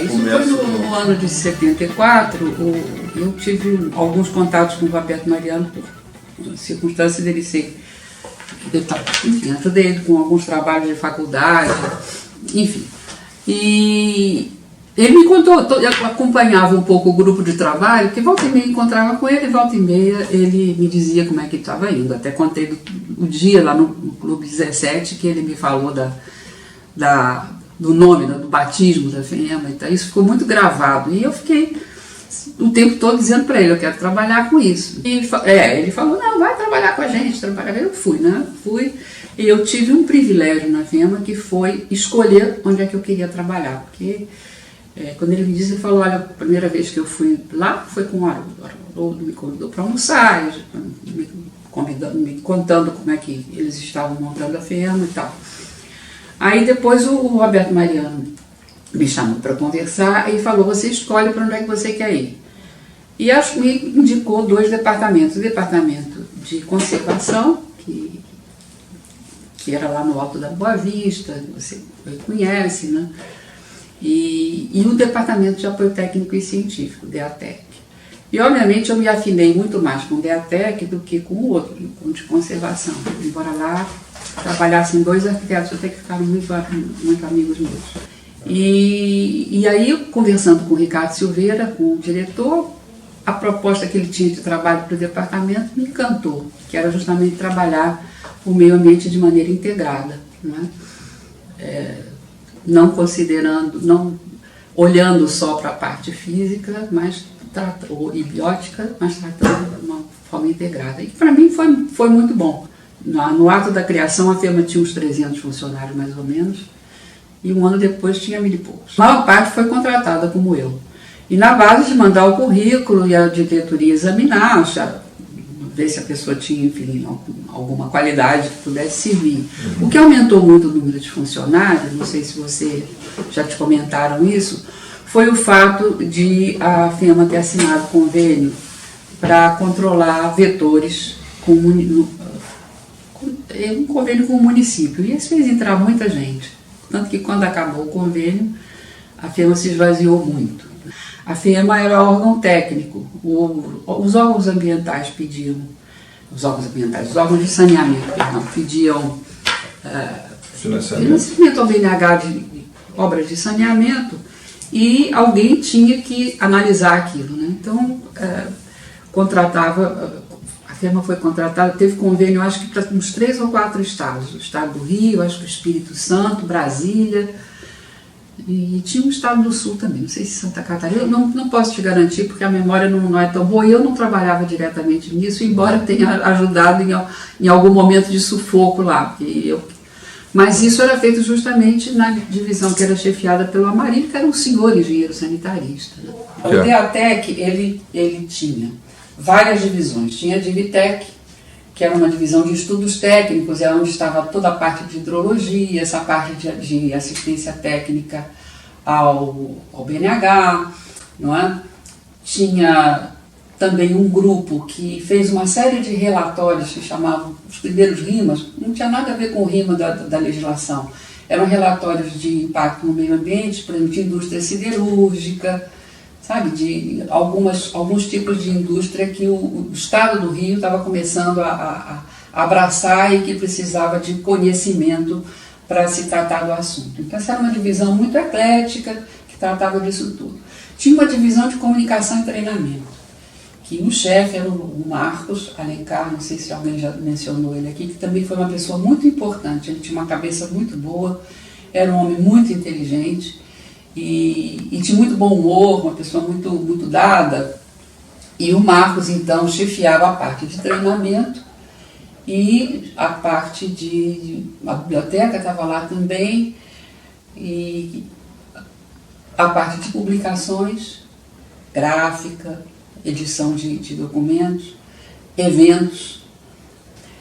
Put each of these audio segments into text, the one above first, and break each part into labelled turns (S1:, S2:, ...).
S1: Isso foi no ano de 74, eu tive alguns contatos com o Roberto Mariano, por circunstâncias dele ser... Enfim, ajudei ele com alguns trabalhos de faculdade, enfim. E ele me contou, eu acompanhava um pouco o grupo de trabalho, que volta e meia encontrava com ele, volta e meia ele me dizia como é que estava indo. Até contei o dia lá no Clube 17 que ele me falou do nome, do batismo da FEMA, então isso ficou muito gravado. E eu fiquei o tempo todo dizendo para ele, eu quero trabalhar com isso. E ele falou, não, vai trabalhar com a gente, eu fui, né? Fui, e eu tive um privilégio na FEMA, que foi escolher onde é que eu queria trabalhar, porque quando ele me disse, ele falou, olha, a primeira vez que eu fui lá, foi com o Haroldo, me convidou para almoçar, me contando como é que eles estavam montando a FEMA e tal. Aí depois o Roberto Mariano me chamou para conversar e falou, você escolhe para onde é que você quer ir. E me indicou 2 departamentos, o departamento de conservação, que era lá no Alto da Boa Vista, você conhece, né? E o departamento de apoio técnico e científico, DEATEC. E obviamente eu me afinei muito mais com o DEATEC do que com o outro, com o de conservação, embora lá trabalhassem 2 arquitetos até que ficaram muito amigos meus. E aí, conversando com o Ricardo Silveira, com o diretor, a proposta que ele tinha de trabalho para o departamento me encantou, que era justamente trabalhar o meio ambiente de maneira integrada, né? Não considerando, não olhando só para a parte física, e biótica, mas tratando de uma forma integrada. E para mim foi muito bom. No ato da criação, a FEMA tinha uns 300 funcionários, mais ou menos, e um ano depois tinha 1000 e poucos. A maior parte foi contratada como eu. E na base de mandar o currículo e a diretoria examinar, ver se a pessoa tinha, enfim, alguma qualidade que pudesse servir. O que aumentou muito o número de funcionários, não sei se você já te comentaram isso, foi o fato de a FEMA ter assinado convênio para controlar vetores um convênio com o município, e isso fez entrar muita gente, tanto que quando acabou o convênio, a FEMA se esvaziou muito. A FEMA era órgão técnico, os órgãos ambientais pediam, os órgãos de saneamento, pediam financiamento ao BNH de obras de saneamento, e alguém tinha que analisar aquilo, né? Então, a FEMA foi contratada, teve convênio, acho que para uns 3 ou 4 estados, o estado do Rio, acho que o Espírito Santo, Brasília, e tinha um estado do Sul também, não sei se Santa Catarina, eu não posso te garantir porque a memória não é tão boa, e eu não trabalhava diretamente nisso, embora tenha ajudado em algum momento de sufoco lá, mas isso era feito justamente na divisão que era chefiada pelo Amarillo, que era um senhor engenheiro sanitarista, né? O DEATEC, ele tinha várias divisões. Tinha a Divitec, que era uma divisão de estudos técnicos, é onde estava toda a parte de hidrologia, essa parte de assistência técnica ao BNH, não é? Tinha também um grupo que fez uma série de relatórios que chamavam os primeiros RIMAs, não tinha nada a ver com o RIMA da legislação, eram relatórios de impacto no meio ambiente, por exemplo, de indústria siderúrgica, sabe, de alguns tipos de indústria que o estado do Rio estava começando a abraçar e que precisava de conhecimento para se tratar do assunto. Então essa era uma divisão muito eclética que tratava disso tudo. Tinha uma divisão de comunicação e treinamento, que o chefe era o Marcos Alencar, não sei se alguém já mencionou ele aqui, que também foi uma pessoa muito importante, ele tinha uma cabeça muito boa, era um homem muito inteligente, e tinha muito bom humor, uma pessoa muito, muito dada. E o Marcos, então, chefiava a parte de treinamento e a parte a biblioteca estava lá também, e a parte de publicações, gráfica, edição de documentos, eventos.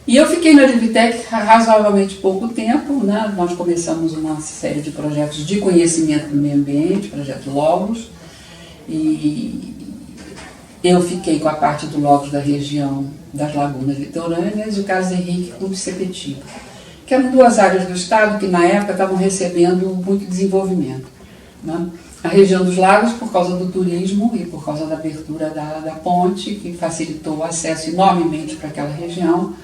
S1: E eu fiquei na Divitec razoavelmente pouco tempo, né? Nós começamos uma série de projetos de conhecimento do meio ambiente, projeto Logos, e Eu fiquei com a parte do Logos da região das Lagunas Litorâneas e o Carlos Henrique Clube Sepetiba, que eram duas áreas do estado que na época estavam recebendo muito desenvolvimento, né? A região dos lagos por causa do turismo e por causa da abertura da ponte, que facilitou o acesso enormemente para aquela região,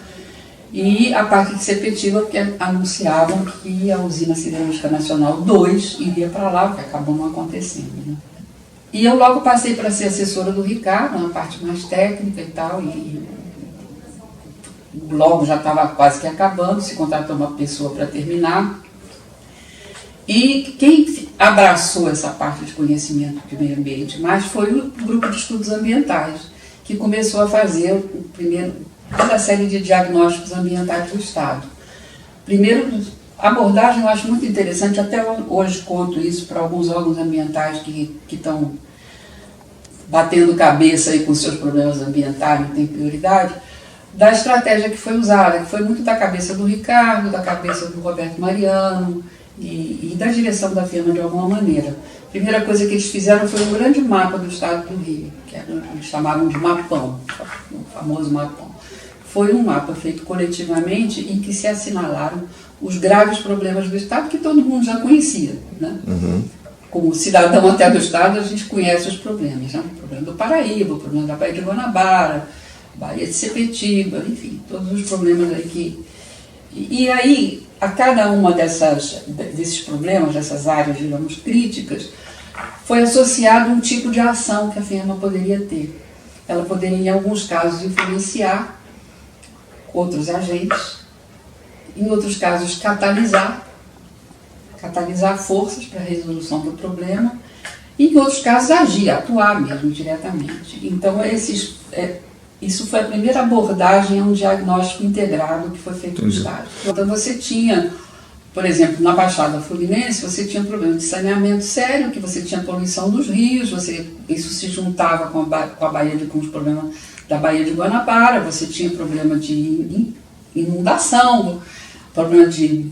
S1: e a parte de Sepetiba, porque anunciavam que a usina siderúrgica nacional 2 iria para lá, o que acabou não acontecendo, né? E eu logo passei para ser assessora do Ricardo, na parte mais técnica e tal, e logo já estava quase que acabando, se contratou uma pessoa para terminar. E quem abraçou essa parte de conhecimento de meio ambiente mais foi o grupo de estudos ambientais, que começou a fazer toda a série de diagnósticos ambientais do estado. Primeiro, a abordagem eu acho muito interessante, até hoje conto isso para alguns órgãos ambientais que estão batendo cabeça aí com seus problemas ambientais, não tem prioridade, da estratégia que foi usada, que foi muito da cabeça do Ricardo, da cabeça do Roberto Mariano e da direção da firma de alguma maneira. A primeira coisa que eles fizeram foi um grande mapa do estado do Rio, que eles chamavam de mapão, o famoso mapão. Foi um mapa feito coletivamente em que se assinalaram os graves problemas do estado que todo mundo já conhecia, né?
S2: Uhum.
S1: Como cidadão até do estado, a gente conhece os problemas, né? O problema do Paraíba, o problema da Baía de Guanabara, Baía de Sepetiba, enfim, todos os problemas aí que... E aí, a cada uma desses problemas, dessas áreas, digamos, críticas, foi associado um tipo de ação que a firma poderia ter. Ela poderia, em alguns casos, influenciar outros agentes, em outros casos, catalisar forças para a resolução do problema, e em outros casos, agir, atuar mesmo diretamente. Então, isso foi a primeira abordagem a um diagnóstico integrado que foi feito no estado. Então, você tinha, por exemplo, na Baixada Fluminense, você tinha um problema de saneamento sério, que você tinha poluição dos rios, isso se juntava com os problemas da Baía de Guanabara, você tinha problema de inundação, problema de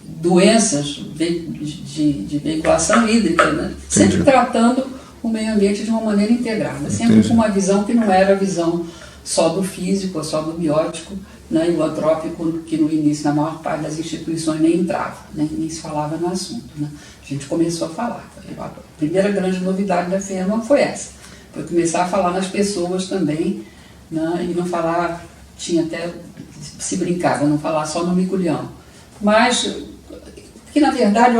S1: doenças de veiculação hídrica, né? Sempre tratando o meio ambiente de uma maneira integrada, sempre com uma visão que não era a visão só do físico, só do biótico, né? E o antrópico, que no início, na maior parte das instituições, nem entrava, né? Nem se falava no assunto, né? A gente começou a falar. A primeira grande novidade da firma foi essa, foi começar a falar nas pessoas também, né? E não falar, tinha até, se brincava, não falar só no miculhão. Mas, que na verdade,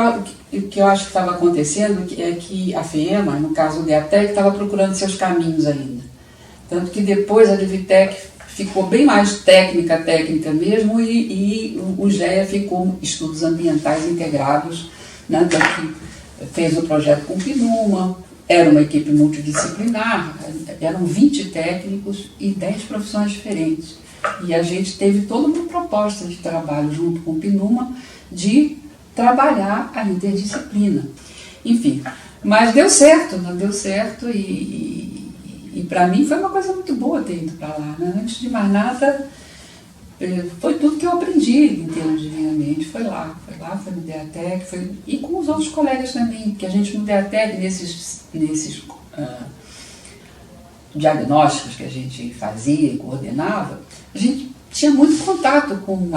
S1: o que eu acho que estava acontecendo é que a FEMA, no caso do DEATEC, estava procurando seus caminhos ainda. Tanto que depois a DIVITEC ficou bem mais técnica mesmo, e o GEA ficou estudos ambientais integrados, né? Então, que fez o projeto com PNUMA, era uma equipe multidisciplinar, eram 20 técnicos e 10 profissões diferentes. E a gente teve toda uma proposta de trabalho junto com o PNUMA de trabalhar a interdisciplina. Enfim, mas deu certo, né? Deu certo e para mim foi uma coisa muito boa ter ido para lá, né? Antes de mais nada, foi tudo que eu aprendi em termos de meio ambiente, foi lá, foi no DEATEC, e com os outros colegas também, que a gente no DEATEC, nesses diagnósticos que a gente fazia e coordenava, a gente tinha muito contato com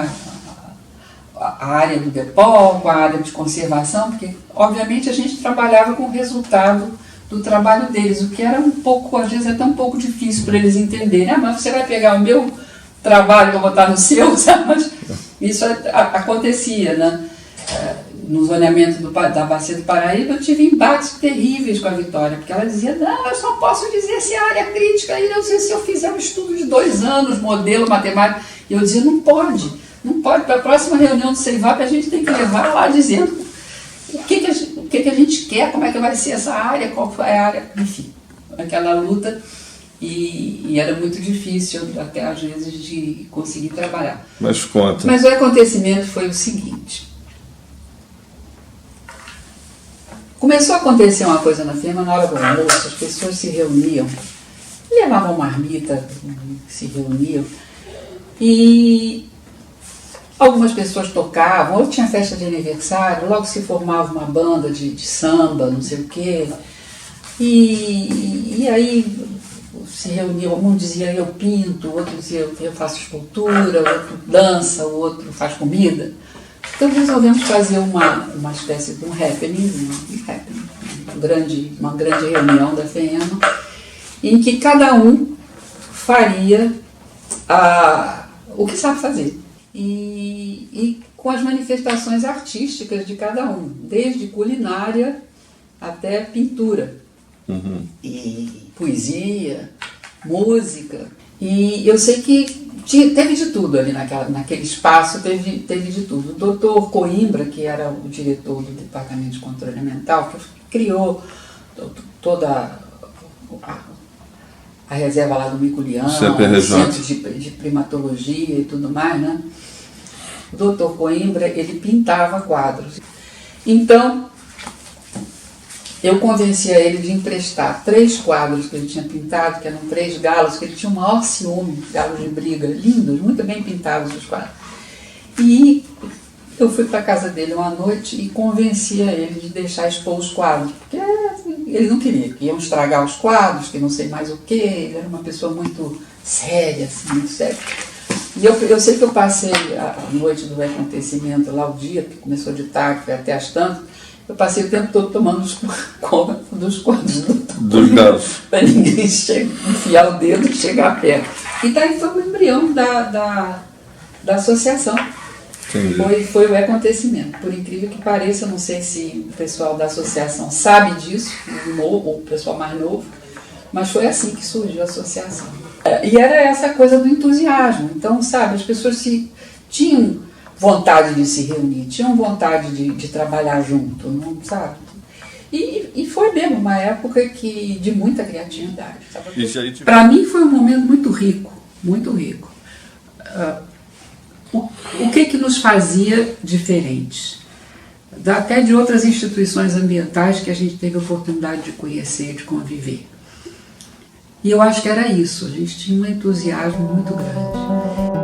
S1: a área do DEPOL, com a área de conservação, porque obviamente a gente trabalhava com o resultado do trabalho deles, o que era um pouco, às vezes, até um pouco difícil para eles entenderem. Ah, mas você vai pegar o meu trabalho e vou botar no seu, sabe? Mas isso acontecia, né? No zoneamento da Bacia do Paraíba, eu tive embates terríveis com a Vitória, porque ela dizia, não, eu só posso dizer se a área crítica, aí não sei se eu fizer um estudo de 2 anos, modelo matemático. E eu dizia, não pode, para a próxima reunião do CEIVAP a gente tem que levar lá dizendo o que a gente quer, como é que vai ser essa área, qual é a área, enfim, aquela luta, e era muito difícil até às vezes de conseguir trabalhar.
S2: Mas conta.
S1: Mas o acontecimento foi o seguinte. Começou a acontecer uma coisa na firma na hora do almoço, as pessoas se reuniam, levavam marmita, se reuniam, e algumas pessoas tocavam, ou tinha festa de aniversário, logo se formava uma banda de samba, não sei o quê, e aí se reuniam, um dizia eu pinto, o outro dizia eu faço escultura, o outro dança, o outro faz comida. Então resolvemos fazer uma espécie de um happening, uma grande reunião da FEEMA, em que cada um faria o que sabe fazer. E com as manifestações artísticas de cada um, desde culinária até pintura, e poesia, música. E eu sei que teve de tudo ali naquele espaço, teve de tudo. O doutor Coimbra, que era o diretor do Departamento de Controle Ambiental, que criou toda a reserva lá do Mico-Leão, o centro de primatologia e tudo mais, né? O doutor Coimbra, ele pintava quadros. Então, eu convencia ele de emprestar 3 quadros que ele tinha pintado, que eram 3 galos, que ele tinha o maior ciúme, galos de briga, lindos, muito bem pintados os quadros. E eu fui para a casa dele uma noite e convencia ele de deixar expor os quadros, porque ele não queria, que iam estragar os quadros, que não sei mais o quê, ele era uma pessoa muito séria, assim, muito séria. E eu sei que eu passei a noite do acontecimento lá, o dia, que começou de tarde, foi até as tantas, eu passei o tempo todo tomando conta dos quadros dos galos, para ninguém enfiar o dedo e chegar perto. E daí foi o embrião da associação. Foi o acontecimento. Por incrível que pareça, não sei se o pessoal da associação sabe disso, ou o pessoal mais novo, mas foi assim que surgiu a associação. E era essa coisa do entusiasmo. Então, sabe, as pessoas tinham vontade de se reunir, tinham vontade de trabalhar junto, não sabe? E foi mesmo uma época de muita criatividade. Para mim foi um momento muito rico, muito rico. O que nos fazia diferentes? Até de outras instituições ambientais que a gente teve a oportunidade de conhecer, de conviver. E eu acho que era isso, a gente tinha um entusiasmo muito grande.